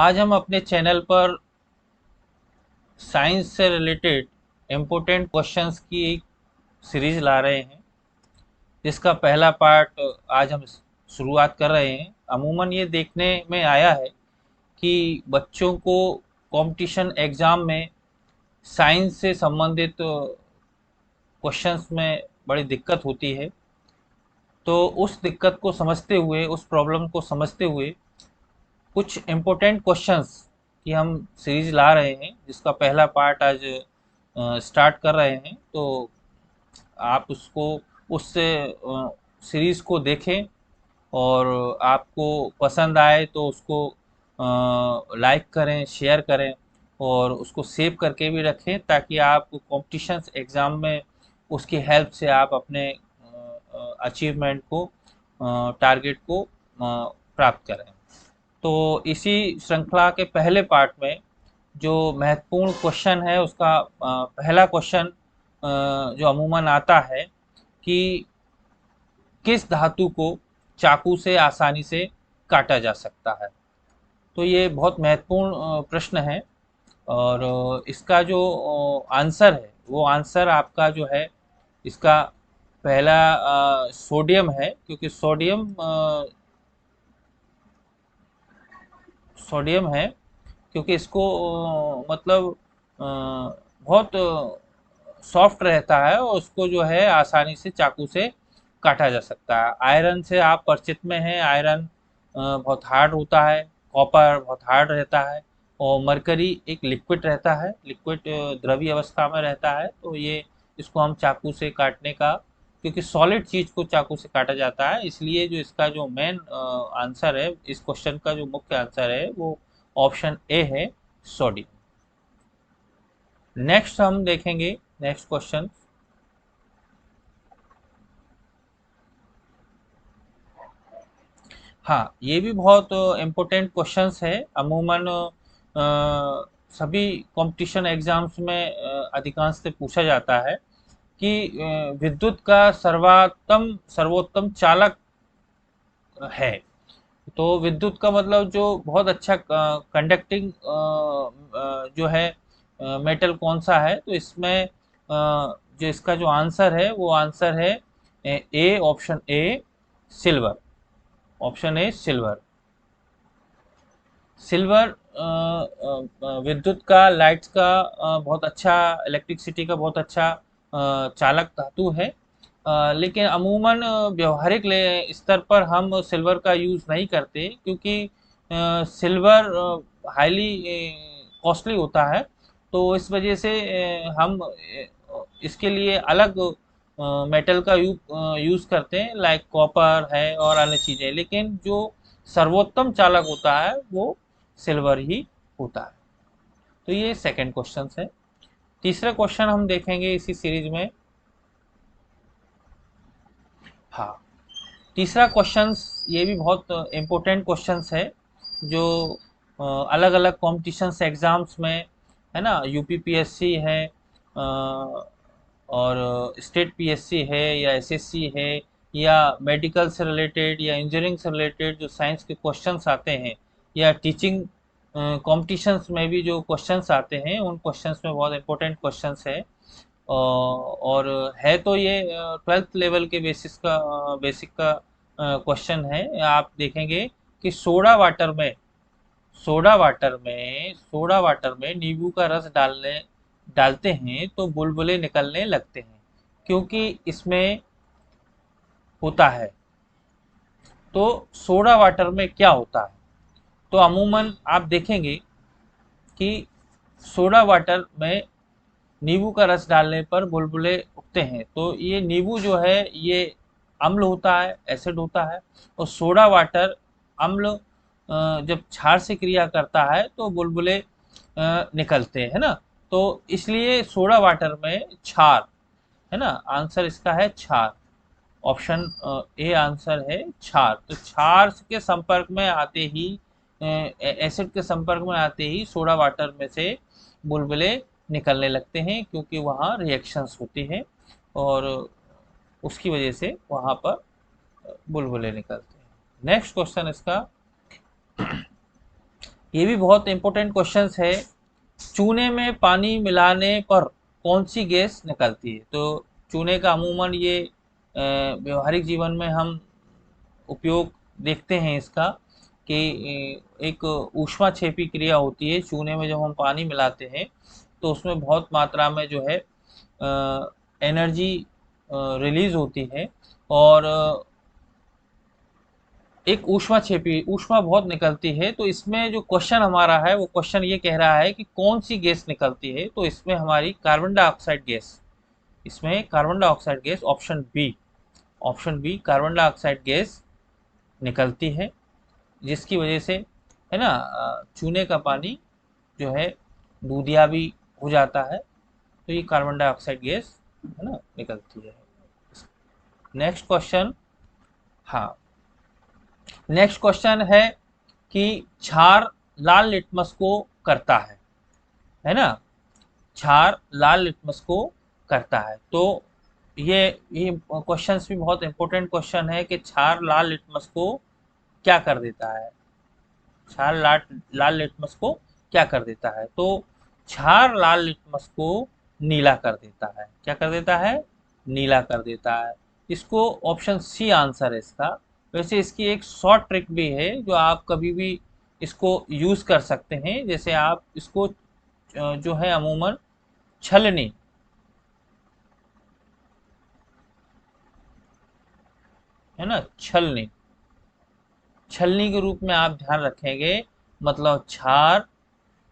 आज हम अपने चैनल पर साइंस से रिलेटेड इम्पोर्टेंट क्वेश्चंस की एक सीरीज ला रहे हैं, जिसका पहला पार्ट आज हम शुरुआत कर रहे हैं। अमूमन ये देखने में आया है कि बच्चों को कंपटीशन एग्ज़ाम में साइंस से संबंधित क्वेश्चंस में बड़ी दिक्कत होती है। तो उस दिक्कत को समझते हुए, उस प्रॉब्लम को समझते हुए कुछ इम्पोर्टेंट क्वेश्चंस की हम सीरीज ला रहे हैं, जिसका पहला पार्ट आज स्टार्ट कर रहे हैं। तो आप उसको उससे सीरीज को देखें, और आपको पसंद आए तो उसको लाइक करें, शेयर करें, और उसको सेव करके भी रखें, ताकि आप कॉम्पिटिशन्स एग्ज़ाम में उसकी हेल्प से आप अपने अचीवमेंट को, टारगेट को प्राप्त करें। तो इसी श्रृंखला के पहले पार्ट में जो महत्वपूर्ण क्वेश्चन है, उसका पहला क्वेश्चन जो अमूमन आता है कि किस धातु को चाकू से आसानी से काटा जा सकता है। तो ये बहुत महत्वपूर्ण प्रश्न है, और इसका जो आंसर है, वो आंसर आपका जो है, इसका पहला सोडियम है, क्योंकि सोडियम है, क्योंकि इसको मतलब बहुत सॉफ्ट रहता है, और उसको जो है आसानी से चाकू से काटा जा सकता है। आयरन से आप परिचित में हैं। आयरन बहुत हार्ड होता है, कॉपर बहुत हार्ड रहता है, और मरकरी एक लिक्विड रहता है, लिक्विड द्रवीय अवस्था में रहता है। तो ये इसको हम चाकू से काटने का, क्योंकि सॉलिड चीज़ को चाकू से काटा जाता है, इसलिए जो इसका जो मेन आंसर है, इस क्वेश्चन का जो मुख्य आंसर है, वो ऑप्शन ए है, सोडियम। नेक्स्ट हम देखेंगे, नेक्स्ट क्वेश्चन। हाँ, ये भी बहुत इम्पोर्टेंट क्वेश्चंस है। अमूमन सभी कंपटीशन एग्जाम्स में अधिकांश से पूछा जाता है कि विद्युत का सर्वोत्तम चालक है। तो विद्युत का मतलब जो बहुत अच्छा कंडक्टिंग जो है मेटल कौन सा है, तो इसमें जो इसका जो आंसर है, वो आंसर है A, option A, silver. Option A, silver. Silver विद्युत का, लाइट्स का बहुत अच्छा, इलेक्ट्रिसिटी का बहुत अच्छा चालक धातु है। लेकिन अमूमन व्यवहारिक स्तर पर हम सिल्वर का यूज़ नहीं करते, क्योंकि सिल्वर हाईली कॉस्टली होता है। तो इस वजह से हम इसके लिए अलग मेटल का यूज़ करते हैं, लाइक कॉपर है और अन्य चीज़ें। लेकिन जो सर्वोत्तम चालक होता है, वो सिल्वर ही होता है। तो ये सेकंड क्वेश्चन है। तीसरा क्वेश्चन हम देखेंगे इसी सीरीज में। हाँ, तीसरा क्वेश्चंस ये भी बहुत इम्पोर्टेंट क्वेश्चंस है, जो अलग अलग कॉम्पिटिशन्स एग्ज़ाम्स में, है ना, यूपीपीएससी है, और स्टेट पीएससी है, या एसएससी है, या मेडिकल से रिलेटेड या इंजीनियरिंग से रिलेटेड जो साइंस के क्वेश्चंस आते हैं, या टीचिंग कॉम्पिटिशन्स में भी जो क्वेश्चंस आते हैं, उन क्वेश्चंस में बहुत इंपॉर्टेंट क्वेश्चंस है। और है तो ये 12th लेवल के बेसिक का क्वेश्चन है। आप देखेंगे कि सोडा वाटर में नींबू का रस डालते हैं तो बुलबुले निकलने लगते हैं, क्योंकि इसमें होता है। तो सोडा वाटर में क्या होता है? तो अमूमन आप देखेंगे कि सोडा वाटर में नींबू का रस डालने पर बुलबुले उठते हैं। तो ये नींबू जो है, ये अम्ल होता है, एसिड होता है, और सोडा वाटर अम्ल जब क्षार से क्रिया करता है तो बुलबुले निकलते हैं, ना। तो इसलिए सोडा वाटर में क्षार, है ना, आंसर इसका है क्षार। ऑप्शन ए आंसर है क्षार। तो क्षार के संपर्क में आते ही, एसिड के संपर्क में आते ही सोडा वाटर में से बुलबुले निकलने लगते हैं, क्योंकि वहाँ रिएक्शंस होती हैं, और उसकी वजह से वहाँ पर बुलबुले निकलते हैं। नेक्स्ट क्वेश्चन इसका, ये भी बहुत इंपॉर्टेंट क्वेश्चंस है। चूने में पानी मिलाने पर कौन सी गैस निकलती है? तो चूने का अमूमन ये व्यवहारिक जीवन में हम उपयोग देखते हैं इसका, कि एक ऊष्माक्षेपी क्रिया होती है चूने में। जब हम पानी मिलाते हैं तो उसमें बहुत मात्रा में जो है एनर्जी रिलीज होती है, और एक ऊष्मा बहुत निकलती है। तो इसमें जो क्वेश्चन हमारा है वो क्वेश्चन ये कह रहा है कि कौन सी गैस निकलती है? तो इसमें हमारी कार्बन डाइऑक्साइड गैस, इसमें carbon dioxide gas, option B carbon dioxide gas निकलती है, जिसकी वजह से है ना चूने का पानी जो है दूधिया भी हो जाता है। तो ये कार्बन डाइऑक्साइड गैस है ना निकलती है। नेक्स्ट क्वेश्चन, हाँ, नेक्स्ट क्वेश्चन है कि क्षार लाल लिटमस को करता है ना, क्षार लाल लिटमस को करता है। तो ये क्वेश्चंस भी बहुत इंपॉर्टेंट क्वेश्चन है कि क्षार लाल लिटमस को क्या कर देता है? क्षार लाल लिटमस को क्या कर देता है? तो क्षार लाल लिटमस को नीला कर देता है। क्या कर देता है? नीला कर देता है। इसको ऑप्शन सी आंसर है इसका। वैसे इसकी एक शॉर्ट ट्रिक भी है जो आप कभी भी इसको यूज कर सकते हैं। जैसे आप इसको जो है अमूमन छलनी, है ना, छलनी के रूप में आप ध्यान रखेंगे। मतलब क्षार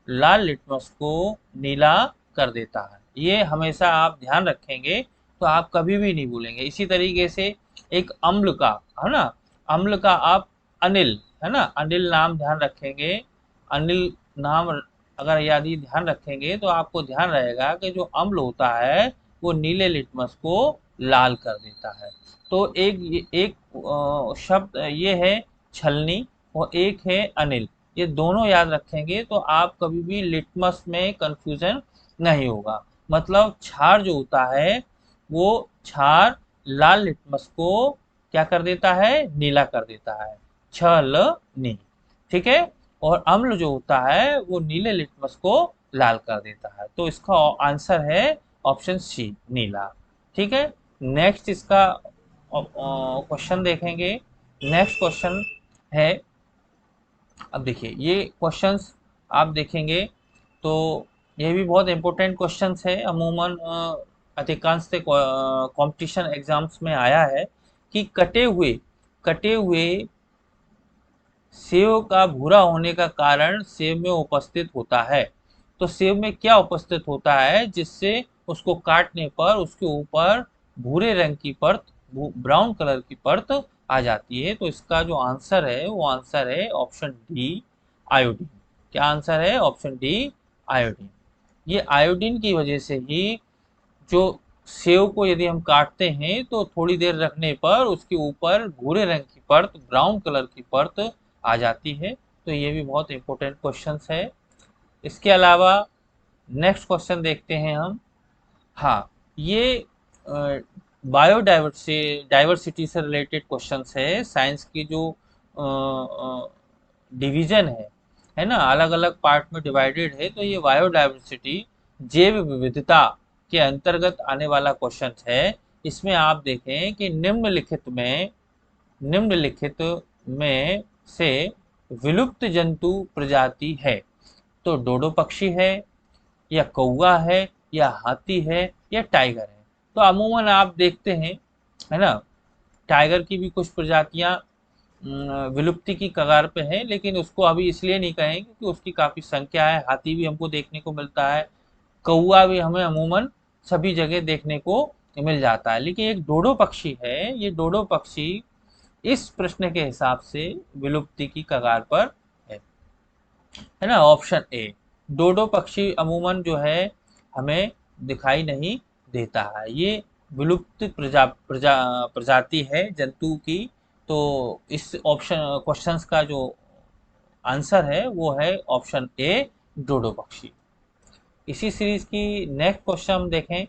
लाल लिटमस को नीला कर देता है, ये हमेशा आप ध्यान रखेंगे तो आप कभी भी नहीं भूलेंगे। इसी तरीके से एक अम्ल का, है ना, अम्ल का आप अनिल, है ना, अनिल नाम ध्यान रखेंगे। अनिल नाम अगर यदि ध्यान रखेंगे तो आपको ध्यान रहेगा कि जो अम्ल होता है वो नीले लिटमस को लाल कर देता है। तो एक शब्द ये है छलनी, और एक है अनिल। ये दोनों याद रखेंगे तो आप कभी भी लिटमस में कंफ्यूजन नहीं होगा। मतलब क्षार जो होता है वो क्षार लाल लिटमस को क्या कर देता है? नीला कर देता है, छलनी। ठीक है। और अम्ल जो होता है वो नीले लिटमस को लाल कर देता है। तो इसका आंसर है ऑप्शन सी, नीला। ठीक है। नेक्स्ट इसका क्वेश्चन देखेंगे। नेक्स्ट क्वेश्चन है, अब देखिए ये क्वेश्चंस आप देखेंगे तो ये भी बहुत इंपॉर्टेंट क्वेश्चंस है। अमूमन अधिकांश से कंपटीशन एग्जाम्स में आया है कि कटे हुए सेव का भूरा होने का कारण सेव में उपस्थित होता है। तो सेव में क्या उपस्थित होता है जिससे उसको काटने पर उसके ऊपर भूरे रंग की परत, ब्राउन कलर की परत आ जाती है? तो इसका जो आंसर है वो आंसर है ऑप्शन डी, आयोडीन। क्या आंसर है? Option D, iodine. ये आयोडीन की वजह से ही जो सेव को यदि हम काटते हैं तो थोड़ी देर रखने पर उसके ऊपर भूरे रंग की परत, ब्राउन कलर की परत आ जाती है। तो ये भी बहुत इंपॉर्टेंट क्वेश्चन है। इसके अलावा नेक्स्ट क्वेश्चन देखते हैं हम। हाँ, ये डाइवर्सिटी से रिलेटेड क्वेश्चन है। साइंस की जो डिवीजन है ना, अलग अलग पार्ट में डिवाइडेड है। तो ये बायोडाइवर्सिटी, जैव विविधता के अंतर्गत आने वाला क्वेश्चन है। इसमें आप देखें कि निम्नलिखित में से विलुप्त जंतु प्रजाति है। तो डोडो पक्षी है, या कौवा है, या हाथी है, या टाइगर है? तो अमूमन आप देखते हैं, है ना, टाइगर की भी कुछ प्रजातियां विलुप्ति की कगार पे है, लेकिन उसको अभी इसलिए नहीं कहेंगे क्योंकि उसकी काफ़ी संख्या है। हाथी भी हमको देखने को मिलता है, कौवा भी हमें अमूमन सभी जगह देखने को मिल जाता है। लेकिन एक डोडो पक्षी है, ये डोडो पक्षी इस प्रश्न के हिसाब से विलुप्ति की कगार पर है ना, ऑप्शन ए। डोडो पक्षी अमूमन जो है हमें दिखाई नहीं देता है, ये विलुप्त प्रजाति है जंतु की। तो इस ऑप्शन क्वेश्चंस का जो आंसर है वो है ऑप्शन ए, डोडो पक्षी। इसी सीरीज की नेक्स्ट क्वेश्चन हम देखें।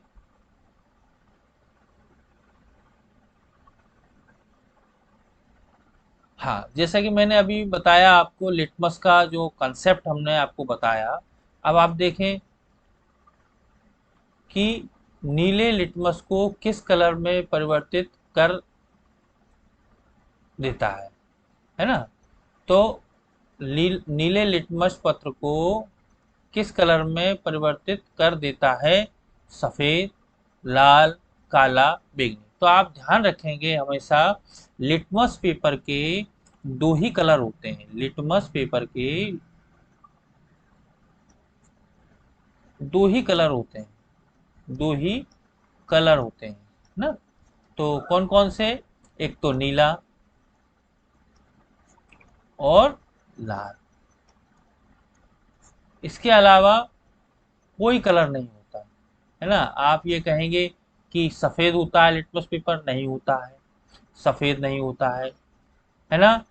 हाँ, जैसा कि मैंने अभी बताया आपको, लिटमस का जो कंसेप्ट हमने आपको बताया। अब आप देखें कि नीले लिटमस को किस कलर में परिवर्तित कर देता है ना? तो नीले लिटमस पत्र को किस कलर में परिवर्तित कर देता है? सफेद, लाल, काला, बैंगनी। तो आप ध्यान रखेंगे हमेशा, लिटमस पेपर के दो ही कलर होते हैं। लिटमस पेपर के दो ही कलर होते हैं, दो ही कलर होते हैं ना। तो कौन कौन से? एक तो नीला और लाल। इसके अलावा कोई कलर नहीं होता है ना। आप ये कहेंगे कि सफ़ेद होता है लिटमस पेपर, नहीं होता है, सफ़ेद नहीं होता है ना,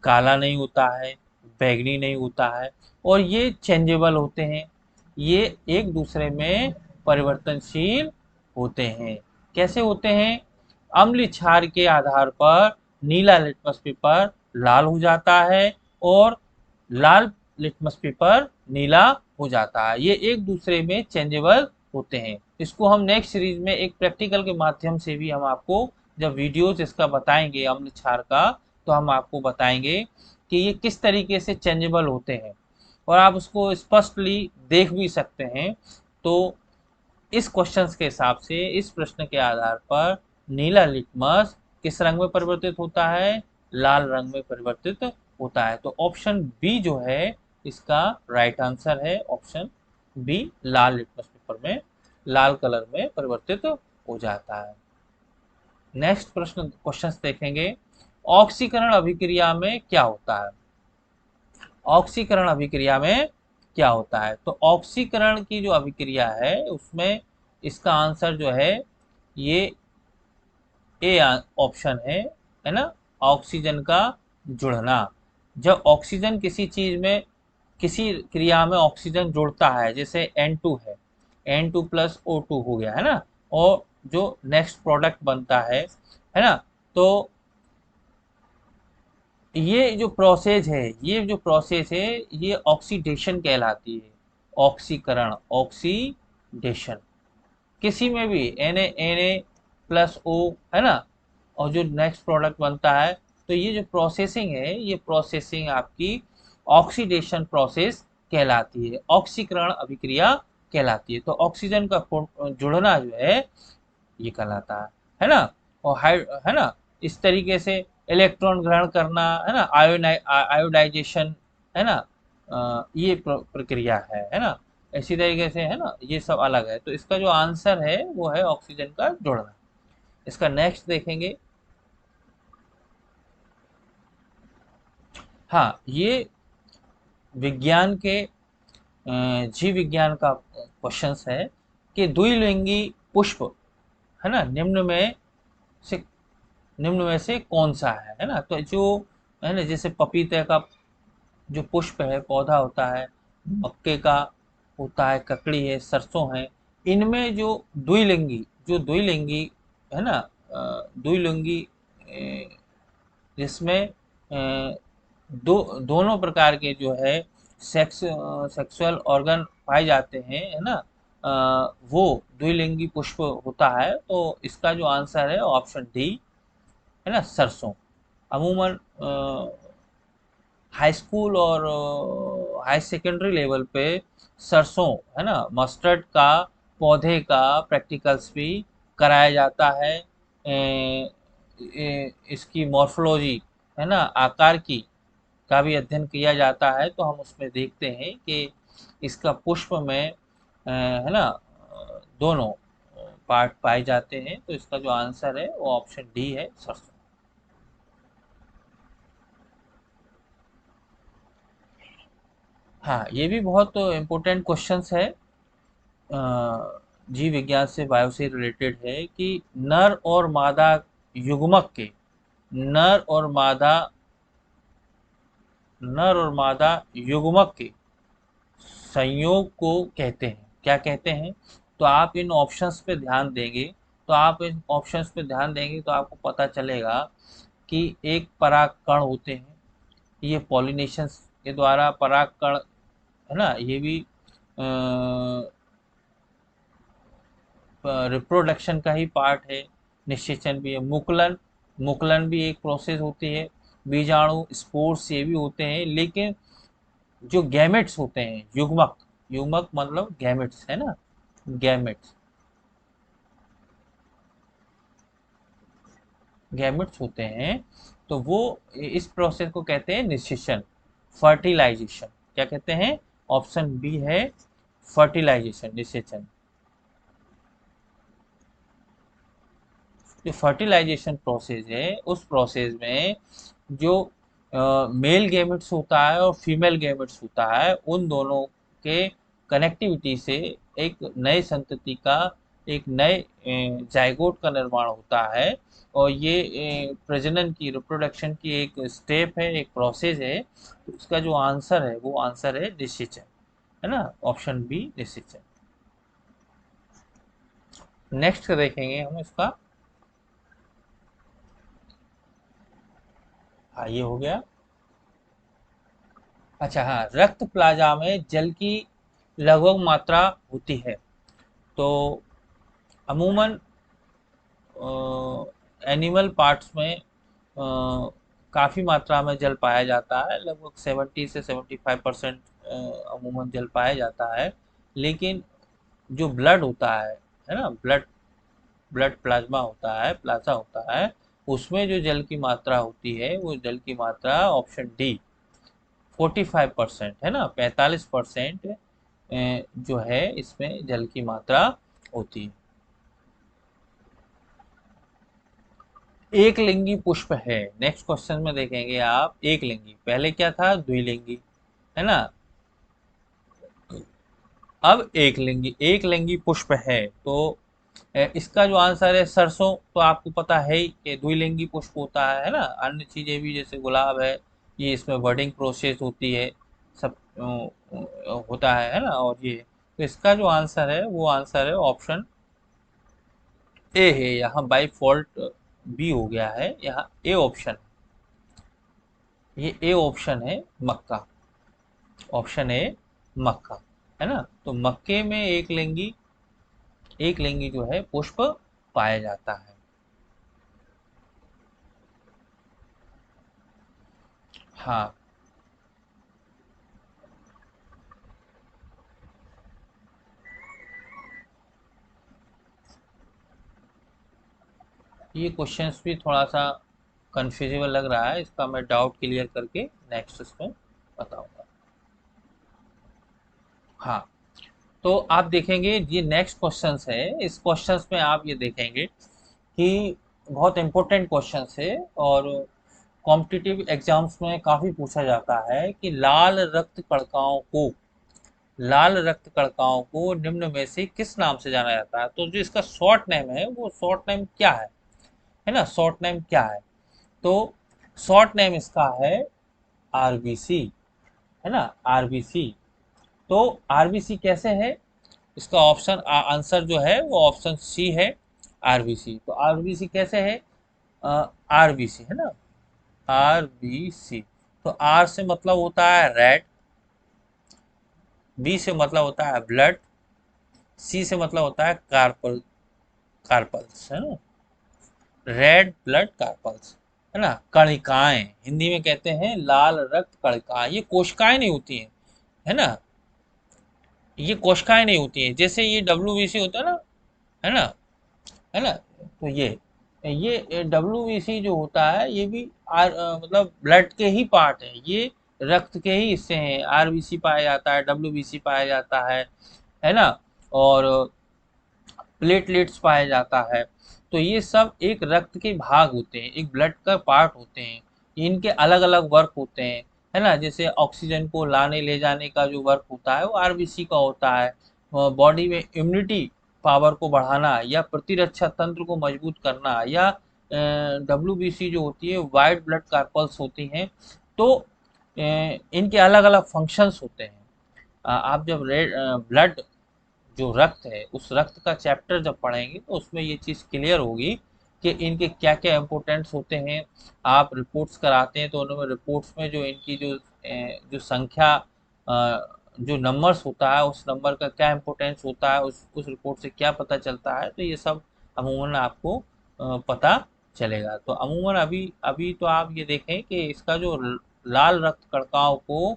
काला नहीं होता है, बैंगनी नहीं होता है, और ये चेंजेबल होते हैं, ये एक दूसरे में परिवर्तनशील होते हैं। कैसे होते हैं? अम्ल क्षार के आधार पर नीला लिटमस पेपर लाल हो जाता है और लाल लिटमस पेपर नीला हो जाता है। ये एक दूसरे में चेंजेबल होते हैं। इसको हम नेक्स्ट सीरीज में एक प्रैक्टिकल के माध्यम से भी हम आपको, जब वीडियोज इसका बताएंगे अम्ल क्षार का, तो हम आपको बताएंगे कि ये किस तरीके से चेंजेबल होते हैं, और आप उसको स्पष्टली देख भी सकते हैं। तो इस क्वेश्चन के हिसाब से, इस प्रश्न के आधार पर, नीला लिटमस किस रंग में परिवर्तित होता है? लाल रंग में परिवर्तित होता है। तो ऑप्शन बी जो है इसका राइट आंसर है। ऑप्शन बी, लाल लिटमस पेपर में लाल कलर में परिवर्तित हो जाता है। नेक्स्ट प्रश्न क्वेश्चन देखेंगे, ऑक्सीकरण अभिक्रिया में क्या होता है? ऑक्सीकरण अभिक्रिया में क्या होता है? तो ऑक्सीकरण की जो अभिक्रिया है उसमें इसका आंसर जो है ये ए ऑप्शन है ना। ऑक्सीजन का जुड़ना। जब ऑक्सीजन किसी चीज में, किसी क्रिया में ऑक्सीजन जुड़ता है, जैसे N2 है, N2 प्लस O2 हो गया है ना, और जो नेक्स्ट प्रोडक्ट बनता है ना, तो ये जो प्रोसेस है, ये जो प्रोसेस है, ये ऑक्सीडेशन कहलाती है। ऑक्सीकरण, ऑक्सीडेशन। किसी में भी Na प्लस O है ना, और जो नेक्स्ट प्रोडक्ट बनता है, तो ये जो प्रोसेसिंग है, ये प्रोसेसिंग आपकी ऑक्सीडेशन प्रोसेस कहलाती है, ऑक्सीकरण अभिक्रिया कहलाती है। तो ऑक्सीजन का जुड़ना जो है ये कहलाता है ना। और है ना, इस तरीके से इलेक्ट्रॉन ग्रहण करना है ना, आयोडाइजेशन है ना, ये प्रक्रिया है ना। इसी तरीके से है ना, ये सब अलग है। तो इसका जो आंसर है वो है ऑक्सीजन का जुड़ना। इसका नेक्स्ट देखेंगे। हाँ, ये विज्ञान के जीव विज्ञान का क्वेश्चन है कि द्विलिंगी पुष्प है ना, से निम्न में से कौन सा है ना। तो जो है ना, जैसे पपीते का जो पुष्प है, पौधा होता है, मक्के का होता है, ककड़ी है, सरसों है, इनमें जो द्विलिंगी है ना, द्विलिंगी जिसमें दोनों प्रकार के जो है सेक्सुअल ऑर्गन पाए जाते हैं है ना, वो द्विलिंगी पुष्प होता है। तो इसका जो आंसर है ऑप्शन डी है ना, सरसों। अमूमन हाई स्कूल और हाई सेकेंडरी लेवल पे सरसों है ना, मस्टर्ड का पौधे का प्रैक्टिकल्स भी कराया जाता है। इसकी मॉर्फोलॉजी है ना, आकार की का भी अध्ययन किया जाता है। तो हम उसमें देखते हैं कि इसका पुष्प में है ना, दोनों पार्ट पाए जाते हैं। तो इसका जो आंसर है वो ऑप्शन डी है, सरसों। हाँ, ये भी बहुत इम्पोर्टेंट क्वेश्चंस है, जीव विज्ञान से, बायो से रिलेटेड है कि नर और मादा युग्मक के, नर और मादा नर और मादा युग्मक के संयोग को कहते हैं, क्या कहते हैं? तो आप इन ऑप्शंस पे ध्यान देंगे, तो आप इन ऑप्शंस पे ध्यान देंगे तो आपको पता चलेगा कि एक पराग कण होते हैं, ये पॉलिनेशन के द्वारा पराग कण, है ना, ये भी रिप्रोडक्शन का ही पार्ट है। निषेचन भी है। मुकुलन, मुकुलन भी एक प्रोसेस होती है। बीजाणु, स्पोर्स, ये भी होते हैं। लेकिन जो गैमेट्स होते हैं, युग्मक, युग्मक मतलब गैमेट्स, है ना, गैमेट्स, गैमेट्स होते हैं, तो वो इस प्रोसेस को कहते हैं निषेचन, फर्टिलाइजेशन। क्या कहते हैं? ऑप्शन बी है फर्टिलाइजेशन, निषेचन। जो फर्टिलाइजेशन प्रोसेस है, उस प्रोसेस में जो मेल गैमेट्स होता है और फीमेल गैमेट्स होता है, उन दोनों के कनेक्टिविटी से एक नए संतति का, एक नए जाइगोट का निर्माण होता है। और ये प्रजनन की, रिप्रोडक्शन की एक स्टेप है, एक प्रोसेस है। तो उसका जो आंसर है, वो आंसर है निषेचन, है ना, ऑप्शन बी निषेचन। नेक्स्ट देखेंगे हम इसका। हाँ, ये हो गया। अच्छा, हाँ, रक्त प्लाज्मा में जल की लगभग मात्रा होती है। तो अमूमन एनिमल पार्ट्स में काफ़ी मात्रा में जल पाया जाता है, लगभग 70 से 75% अमूमन जल पाया जाता है। लेकिन जो ब्लड होता है ना, ब्लड, ब्लड प्लाज्मा होता है, प्लाज्मा होता है, उसमें जो जल की मात्रा होती है, वो जल की मात्रा ऑप्शन डी 45% है ना, 45% जो है इसमें जल की मात्रा होती है। एक लिंगी पुष्प है। नेक्स्ट क्वेश्चन में देखेंगे आप, एक लिंगी, पहले क्या था? द्विलिंगी, है ना। अब एक लिंगी पुष्प है। तो इसका जो आंसर है सरसों, तो आपको पता है ही कि द्विलिंगी पुष्प होता है ना। अन्य चीजें भी जैसे गुलाब है, ये इसमें बर्डिंग प्रोसेस होती है, सब होता है ना। और ये, तो इसका जो आंसर है, वो आंसर है ऑप्शन ए है। यहाँ बाई फॉल्ट बी हो गया है, यहाँ ए ऑप्शन, ये ए ऑप्शन है मक्का, ऑप्शन ए मक्का, है ना। तो मक्के में एक लिंगी जो है पुष्प पाया जाता है। हाँ, ये क्वेश्चंस भी थोड़ा सा कंफ्यूजेबल लग रहा है, इसका मैं डाउट क्लियर करके नेक्स्ट इसमें बताऊंगा। हाँ, तो आप देखेंगे ये नेक्स्ट क्वेश्चंस है। इस क्वेश्चंस में आप ये देखेंगे कि बहुत इंपॉर्टेंट क्वेश्चंस है, और कॉम्पिटिटिव एग्जाम्स में काफ़ी पूछा जाता है कि लाल रक्त कणिकाओं को निम्न में से किस नाम से जाना जाता है। तो जो इसका शॉर्ट नेम है, वो शॉर्ट नेम क्या है ना, शॉर्ट नेम क्या है? तो शॉर्ट नेम इसका है आरबीसी, है ना, आरबीसी। तो आरबीसी कैसे है? इसका ऑप्शन आंसर जो है वो ऑप्शन सी है, आरबीसी। तो आरबीसी कैसे है? आरबीसी, है ना, आरबीसी। तो आर से मतलब होता है रेड, बी से मतलब होता है ब्लड, सी से मतलब होता है कार्पल्स, है ना, रेड ब्लड कार्पल्स, है ना। कणिकाएं, हिंदी में कहते हैं लाल रक्त कणिकाएं। ये कोशिकाएं नहीं होती हैं, है ना, ये कोशिकाएं नहीं होती हैं। जैसे ये डब्ल्यूबीसी होता है ना, है ना। तो ये डब्ल्यूबीसी जो होता है, ये भी मतलब ब्लड के ही पार्ट है, ये रक्त के ही हिस्से हैं। आरबीसी पाया जाता है, डब्ल्यूबीसी पाया जाता है ना। और प्लेटलेट्स पाया जाता है। तो ये सब एक रक्त के भाग होते हैं, एक ब्लड का पार्ट होते हैं। इनके अलग अलग वर्क होते हैं, है ना। जैसे ऑक्सीजन को लाने ले जाने का जो वर्क होता है, वो आरबीसी का होता है। बॉडी में इम्यूनिटी पावर को बढ़ाना या प्रतिरक्षा तंत्र को मजबूत करना, या डब्ल्यूबीसी जो होती है वाइट ब्लड कार्पल्स होती हैं। तो इनके अलग अलग फंक्शंस होते हैं। आप जब रेड जो रक्त है, उस रक्त का चैप्टर जब पढ़ेंगे, तो उसमें ये चीज़ क्लियर होगी कि इनके क्या क्या इम्पोर्टेंट्स होते हैं। आप रिपोर्ट्स कराते हैं तो उनमें रिपोर्ट्स में जो इनकी जो संख्या, जो नंबर्स होता है उस नंबर का क्या इम्पोर्टेंस होता है, उस रिपोर्ट से क्या पता चलता है, तो ये सब अमूमन आपको पता चलेगा। तो अमूमन अभी अभी तो आप ये देखें कि इसका जो लाल रक्त कणिकाओं को,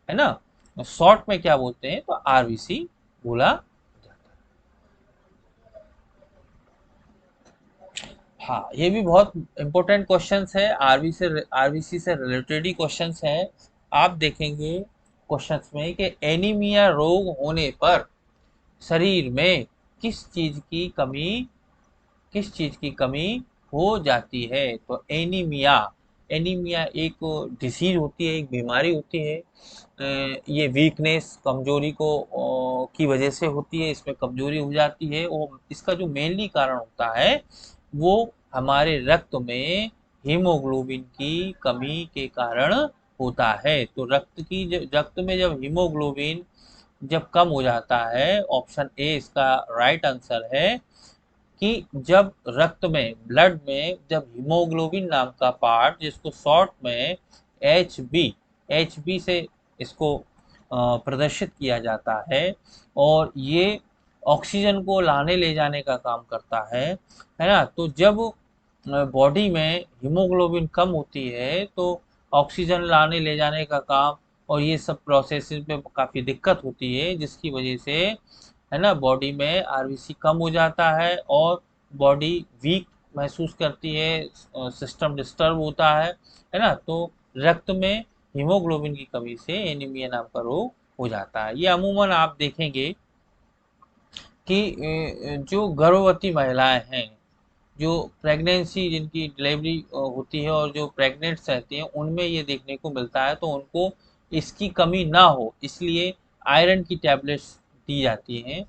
है ना, शॉर्ट में क्या बोलते हैं, तो आरबीसी बोला जाता है। हाँ, ये भी बहुत इंपॉर्टेंट क्वेश्चंस है, आरबीसी से रिलेटेड ही क्वेश्चंस हैं। आप देखेंगे क्वेश्चंस में कि एनीमिया रोग होने पर शरीर में किस चीज की कमी किस चीज की कमी हो जाती है। तो एनीमिया, एनीमिया एक डिसीज होती है, एक बीमारी होती है। ये वीकनेस, कमजोरी को की वजह से होती है, इसमें कमजोरी हो जाती है। और इसका जो मेनली कारण होता है वो हमारे रक्त में हीमोग्लोबिन की कमी के कारण होता है। तो रक्त में जब हीमोग्लोबिन जब कम हो जाता है, ऑप्शन ए इसका राइट आंसर है, कि जब रक्त में, ब्लड में, जब हीमोग्लोबिन नाम का पार्ट, जिसको शॉर्ट में एच बी से इसको प्रदर्शित किया जाता है, और ये ऑक्सीजन को लाने ले जाने का काम करता है ना। तो जब बॉडी में हीमोग्लोबिन कम होती है तो ऑक्सीजन लाने ले जाने का काम और ये सब प्रोसेस में काफ़ी दिक्कत होती है, जिसकी वजह से, है ना, बॉडी में आरबीसी कम हो जाता है और बॉडी वीक महसूस करती है, सिस्टम डिस्टर्ब होता है ना। तो रक्त में हीमोग्लोबिन की कमी से एनीमिया नाम का रोग हो जाता है। ये अमूमन आप देखेंगे कि जो गर्भवती महिलाएं हैं, जो प्रेगनेंसी, जिनकी डिलीवरी होती है और जो प्रेग्नेंट्स रहती हैं, उनमें ये देखने को मिलता है। तो उनको इसकी कमी ना हो इसलिए आयरन की टैबलेट्स दी जाती हैं।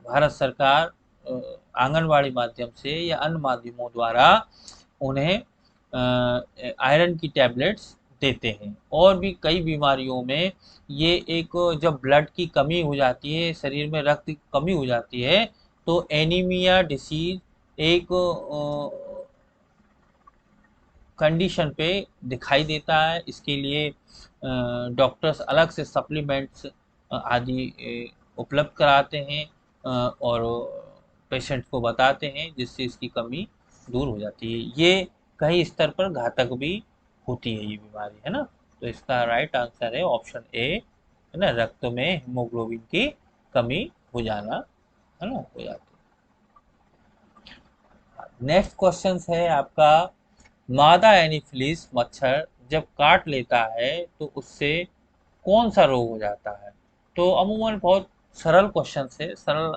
भारत सरकार आंगनवाड़ी माध्यम से या अन्य माध्यमों द्वारा उन्हें आयरन की टैबलेट्स देते हैं। और भी कई बीमारियों में ये एक, जब ब्लड की कमी हो जाती है, शरीर में रक्त की कमी हो जाती है, तो एनीमिया डिसीज एक कंडीशन पे दिखाई देता है। इसके लिए डॉक्टर्स अलग से सप्लीमेंट्स आदि उपलब्ध कराते हैं और पेशेंट को बताते हैं, जिससे इसकी कमी दूर हो जाती है। ये कई स्तर पर घातक भी होती है ये बीमारी, है ना। तो इसका राइट आंसर है ऑप्शन ए, है ना, रक्त में हीमोग्लोबिन की कमी हो जाना, है ना, हो जाती है। नेक्स्ट क्वेश्चन है आपका, मादा एनीफिलीज मच्छर जब काट लेता है तो उससे कौन सा रोग हो जाता है। तो अमूमन बहुत सरल क्वेश्चन है, सरल,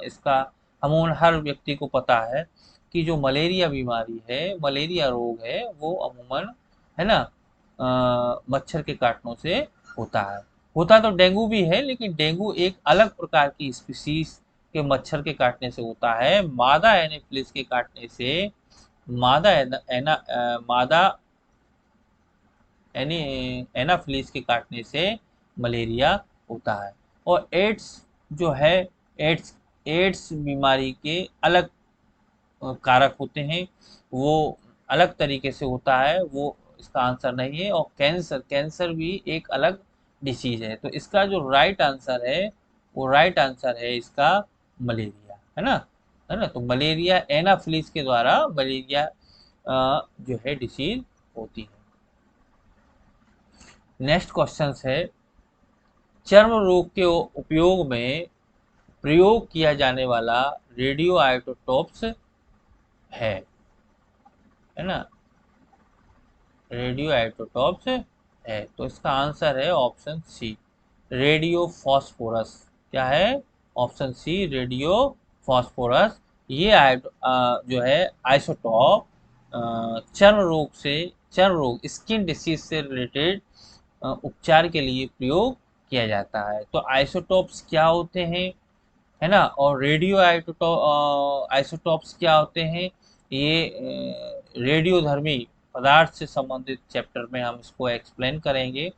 इसका अमूमन हर व्यक्ति को पता है कि जो मलेरिया बीमारी है, मलेरिया रोग है, वो अमूमन, है ना, मच्छर के काटने से होता है। होता तो डेंगू भी है, लेकिन डेंगू एक अलग प्रकार की स्पीसीज के मच्छर के काटने से होता है। मादा एनीफिलीज के काटने से, मादा मादा एनाफिलीज के काटने से मलेरिया होता है। और एड्स जो है, एड्स एड्स बीमारी के अलग कारक होते हैं, वो अलग तरीके से होता है, वो इसका आंसर नहीं है। और कैंसर, कैंसर भी एक अलग डिसीज है। तो इसका जो राइट आंसर है, वो राइट आंसर है इसका मलेरिया, है ना। तो मलेरिया, एनाफिलीज के द्वारा मलेरिया जो है डिसीज होती है। नेक्स्ट क्वेश्चन है, चर्म रोग के उपयोग में प्रयोग किया जाने वाला रेडियो आइसोटोप्स है ना, रेडियो आइसोटोप्स है। तो इसका आंसर है ऑप्शन सी, रेडियो फॉस्फोरस। क्या है, ऑप्शन सी, रेडियो फॉस्फोरस। ये जो है आइसोटॉप चर्म रोग, स्किन डिसीज से रिलेटेड उपचार के लिए प्रयोग किया जाता है। तो आइसोटोप्स क्या होते हैं, है ना, और रेडियो आइसोटोप्स क्या होते हैं, ये रेडियोधर्मी पदार्थ से संबंधित चैप्टर में हम इसको एक्सप्लेन करेंगे।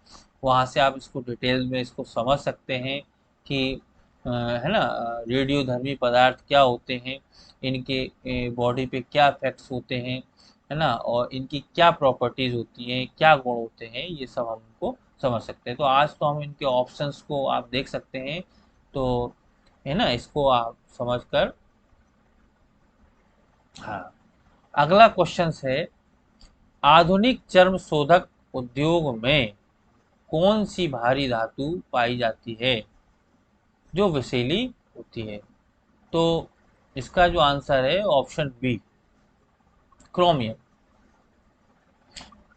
वहाँ से आप इसको डिटेल में इसको समझ सकते हैं कि है ना, रेडियोधर्मी पदार्थ क्या होते हैं, इनके बॉडी पे क्या इफेक्ट्स होते हैं, है ना, और इनकी क्या प्रॉपर्टीज होती हैं, क्या गुण होते हैं, ये सब हम उनको समझ सकते हैं। तो आज तो हम इनके ऑप्शंस को आप देख सकते हैं, तो है ना, इसको आप समझकर। हाँ, अगला क्वेश्चन है, आधुनिक चर्म शोधक उद्योग में कौन सी भारी धातु पाई जाती है जो विषैली होती है? तो इसका जो आंसर है ऑप्शन बी, क्रोमियम,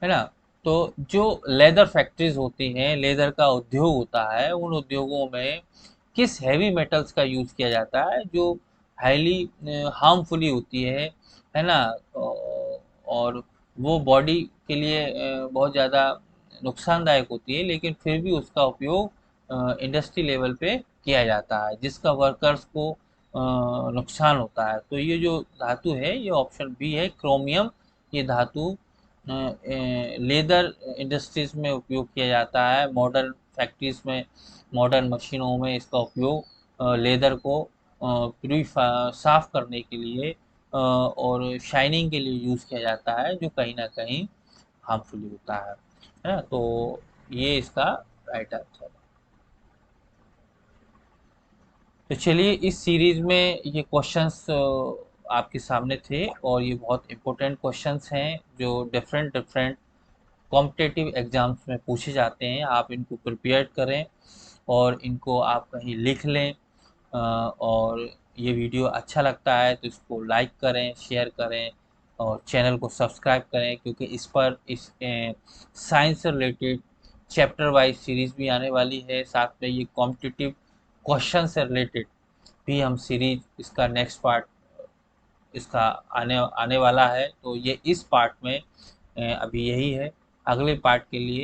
है ना। तो जो लेदर फैक्ट्रीज होती हैं, लेदर का उद्योग होता है, उन उद्योगों में किस हैवी मेटल्स का यूज किया जाता है जो हाईली हार्मफुली होती है ना, और वो बॉडी के लिए बहुत ज़्यादा नुकसानदायक होती है, लेकिन फिर भी उसका उपयोग इंडस्ट्री लेवल पे किया जाता है, जिसका वर्कर्स को नुकसान होता है। तो ये जो धातु है, ये ऑप्शन बी है, क्रोमियम। ये धातु लेदर इंडस्ट्रीज में उपयोग किया जाता है, मॉडर्न फैक्ट्रीज में, मॉडर्न मशीनों में इसका उपयोग लेदर को प्यूरिफाई साफ करने के लिए और शाइनिंग के लिए यूज़ किया जाता है, जो कहीं ना कहीं हार्मफुल होता है ना। तो ये इसका राइट आंसर है। तो चलिए, इस सीरीज में ये क्वेश्चंस आपके सामने थे, और ये बहुत इंपॉर्टेंट क्वेश्चंस हैं जो डिफरेंट डिफरेंट कॉम्पिटिटिव एग्जाम्स में पूछे जाते हैं। आप इनको प्रिपेयर करें और इनको आप कहीं लिख लें, और ये वीडियो अच्छा लगता है तो इसको लाइक करें, शेयर करें, और चैनल को सब्सक्राइब करें, क्योंकि इस साइंस से रिलेटेड चैप्टर वाइज सीरीज भी आने वाली है। साथ में ये कॉम्पिटिटिव क्वेश्चन से रिलेटेड भी हम सीरीज, इसका नेक्स्ट पार्ट इसका आने आने वाला है। तो ये इस पार्ट में अभी यही है। अगले पार्ट के लिए